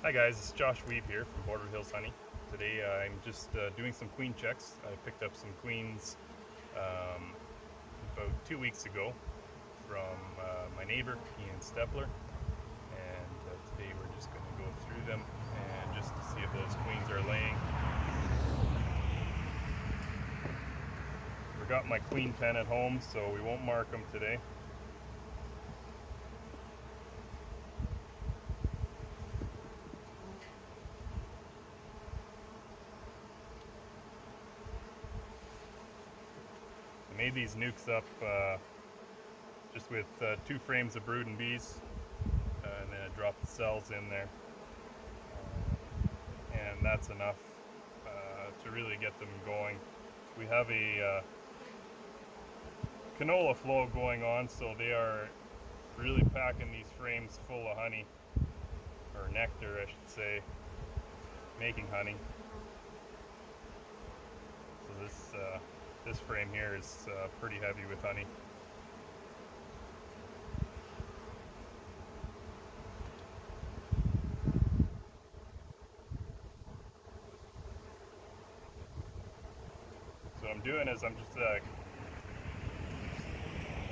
Hi guys, it's Josh Weeb here from Border Hills Honey. Today I'm just doing some queen checks. I picked up some queens about 2 weeks ago from my neighbor, Ian Steppler, and today we're just going to go through them and just to see if those queens are laying. Forgot my queen pen at home, so we won't mark them today. I made these nucs up just with 2 frames of brood and bees, and then I dropped the cells in there, and that's enough to really get them going. We have a canola flow going on, so they are really packing these frames full of honey, or nectar I should say, making honey. So this frame here is pretty heavy with honey. So what I'm doing is I'm just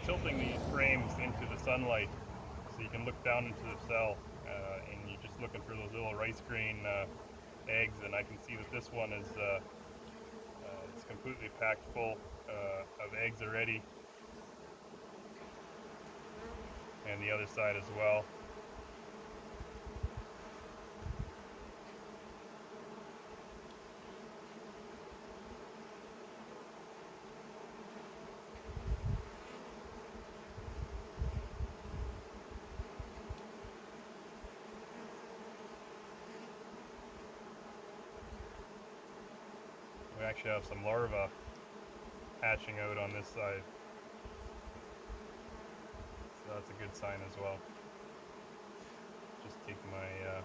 tilting these frames into the sunlight so you can look down into the cell, and you're just looking for those little rice grain eggs, and I can see that this one is it's completely packed full of eggs already, and the other side as well. We actually have some larvae hatching out on this side, so that's a good sign as well. Just take my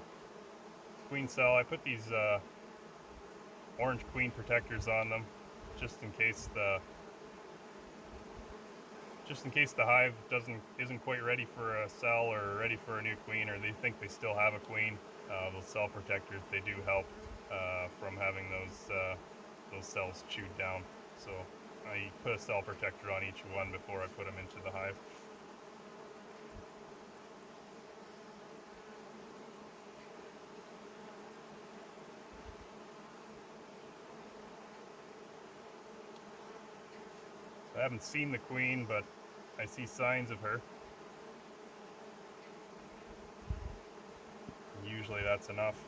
queen cell. I put these orange queen protectors on them just in case the hive isn't quite ready for a cell or ready for a new queen, or they think they still have a queen. Those cell protectors, they do help from having those cells chewed down. So I put a cell protector on each one before I put them into the hive. I haven't seen the queen, but I see signs of her. Usually that's enough.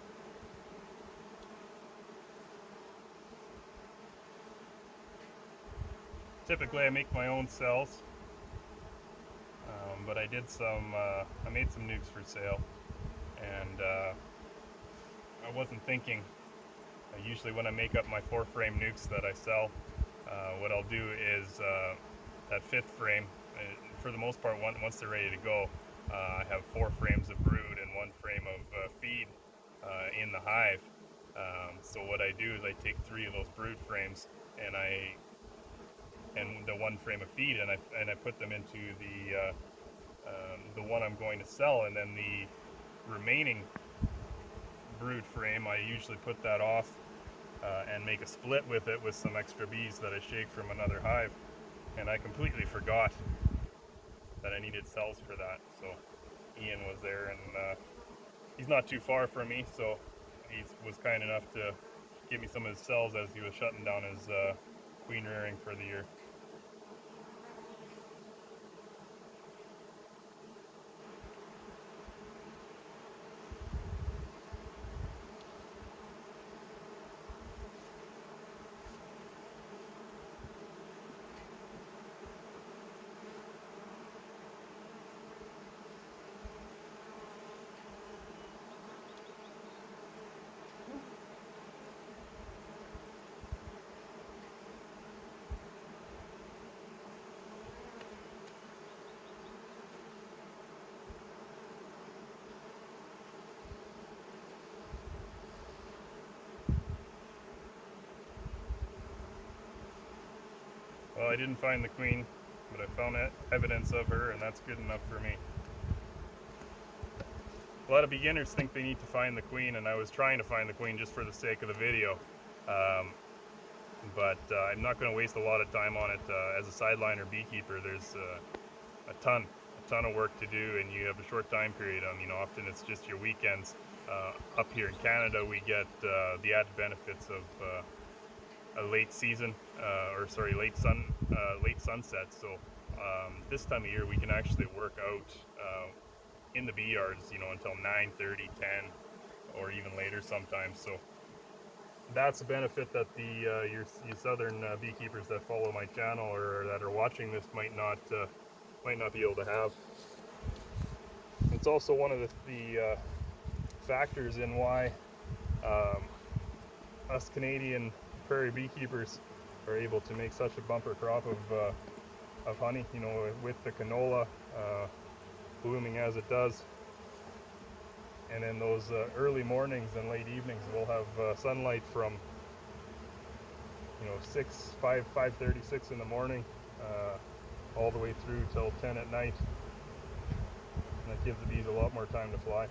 Typically I make my own cells, but I did I made some nucs for sale, and I wasn't thinking. Usually when I make up my 4-frame nucs that I sell, what I'll do is that 5th frame, for the most part, once they're ready to go, I have 4 frames of brood and 1 frame of feed in the hive. So what I do is I take 3 of those brood frames and the 1 frame of feed, and I put them into the one I'm going to sell, and then the remaining brood frame I usually put that off and make a split with it with some extra bees that I shake from another hive. And I completely forgot that I needed cells for that. So Ian was there, and he's not too far from me, so he was kind enough to give me some of his cells as he was shutting down his queen rearing for the year. Well, I didn't find the queen, but I found evidence of her, and that's good enough for me. a lot of beginners think they need to find the queen, and I was trying to find the queen just for the sake of the video. But I'm not going to waste a lot of time on it. As a sideliner beekeeper, there's a ton of work to do, and you have a short time period. I mean, often it's just your weekends. Up here in Canada, we get the added benefits of a late season, late sunset. So this time of year, we can actually work out in the bee yards, you know, until 9:30, 10, or even later sometimes. So that's a benefit that the your southern beekeepers that follow my channel or that are watching this might not be able to have. It's also one of the factors in why us Canadian prairie beekeepers are able to make such a bumper crop of honey. You know, with the canola blooming as it does, and in those early mornings and late evenings, we'll have sunlight from, you know, 5:30, 6 in the morning, all the way through till 10 at night, and that gives the bees a lot more time to fly.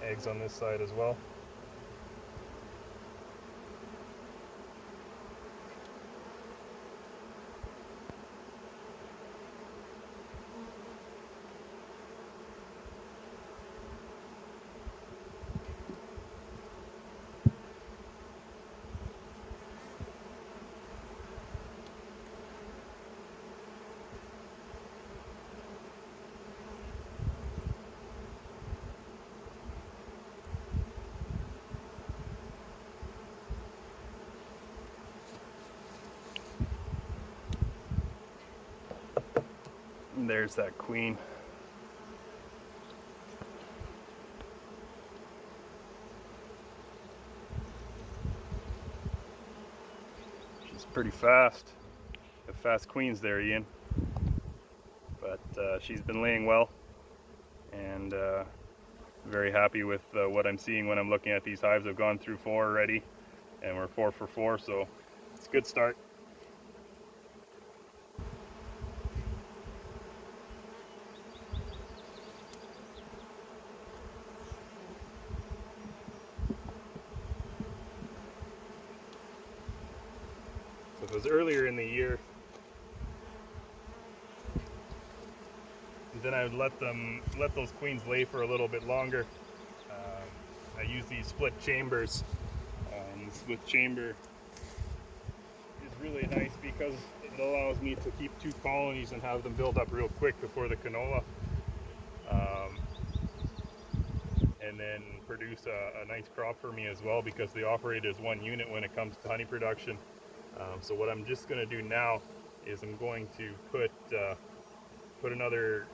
Eggs on this side as well. And there's that queen. She's pretty fast. Got fast queens there, Ian. But she's been laying well, and very happy with what I'm seeing when I'm looking at these hives. I've gone through 4 already, and we're 4 for 4, so it's a good start. So if it was earlier in the year, then I would let those queens lay for a little bit longer. I use these split chambers, and the split chamber is really nice because it allows me to keep 2 colonies and have them build up real quick before the canola, and then produce a nice crop for me as well, because they operate as 1 unit when it comes to honey production. So what I'm just going to do now is I'm going to put another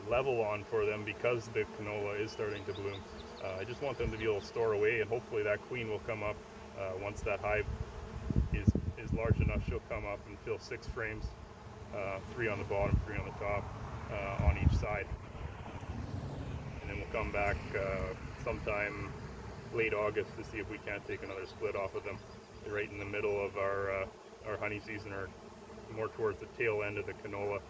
level on for them, because the canola is starting to bloom. I just want them to be able to store away, and hopefully that queen will come up once that hive is large enough. She'll come up and fill 6 frames, 3 on the bottom, 3 on the top, on each side. And then we'll come back sometime late August to see if we can't take another split off of them. They're right in the middle of our honey season, or more towards the tail end of the canola.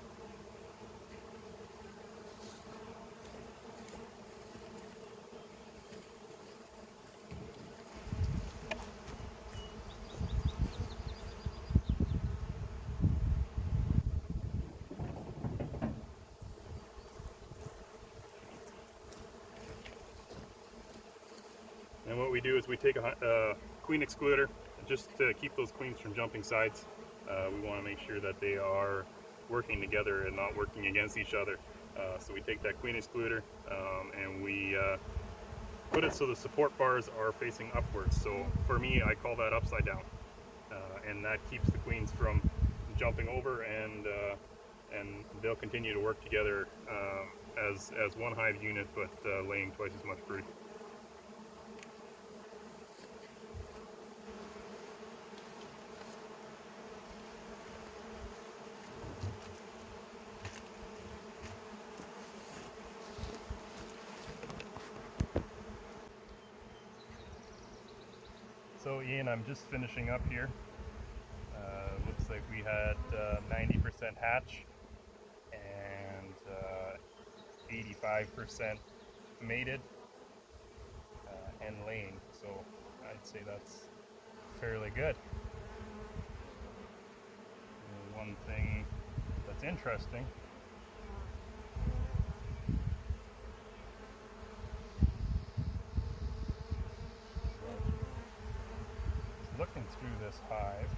And what we do is we take a queen excluder just to keep those queens from jumping sides. We want to make sure that they are working together and not working against each other. So we take that queen excluder and we put it so the support bars are facing upwards. So for me, I call that upside down, and that keeps the queens from jumping over, and they'll continue to work together as 1 hive unit, but laying twice as much brood. So Ian, I'm just finishing up here. Looks like we had 90% hatch and 85% mated and laying. So I'd say that's fairly good. One thing that's interesting looking through this hive,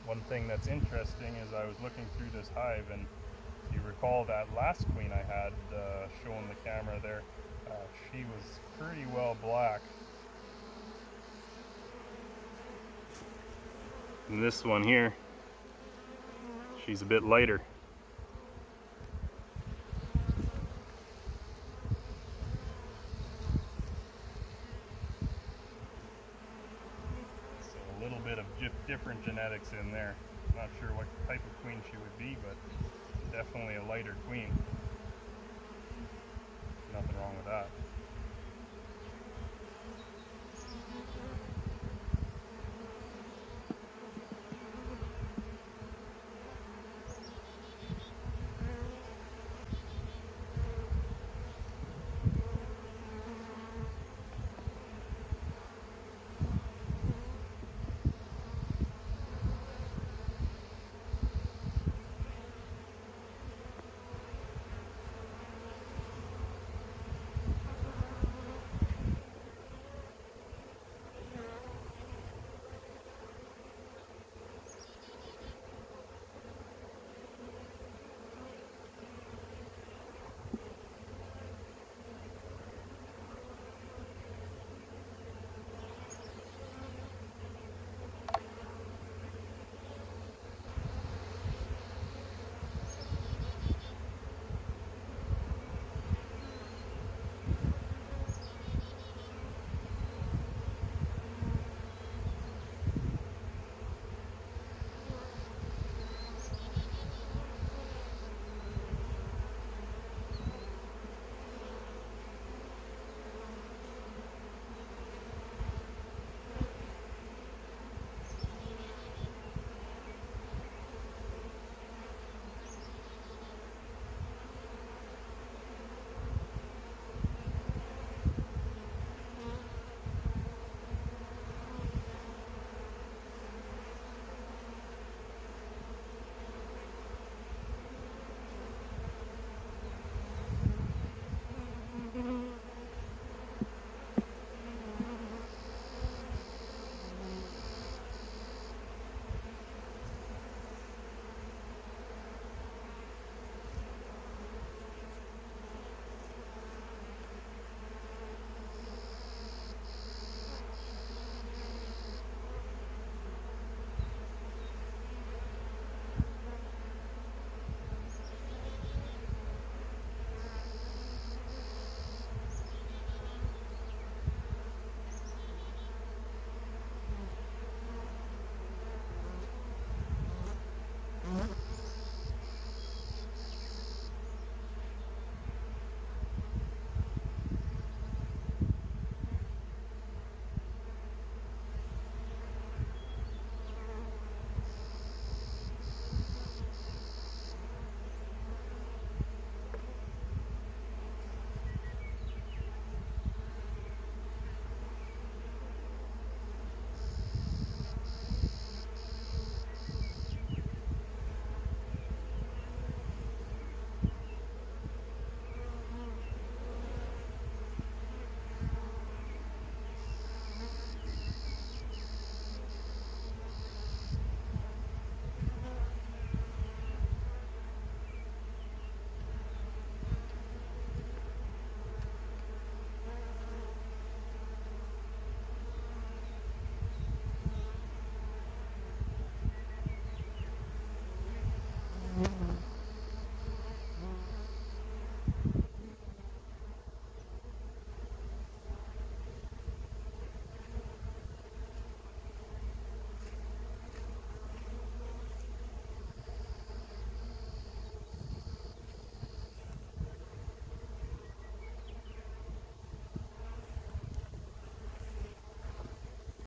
one thing that's interesting is I was looking through this hive, and if you recall that last queen I had showing the camera there, she was pretty well black. And this one here, she's a bit lighter. So a little bit of different genetics in there. Not sure what type of queen she would be, but definitely a lighter queen. Nothing wrong with that.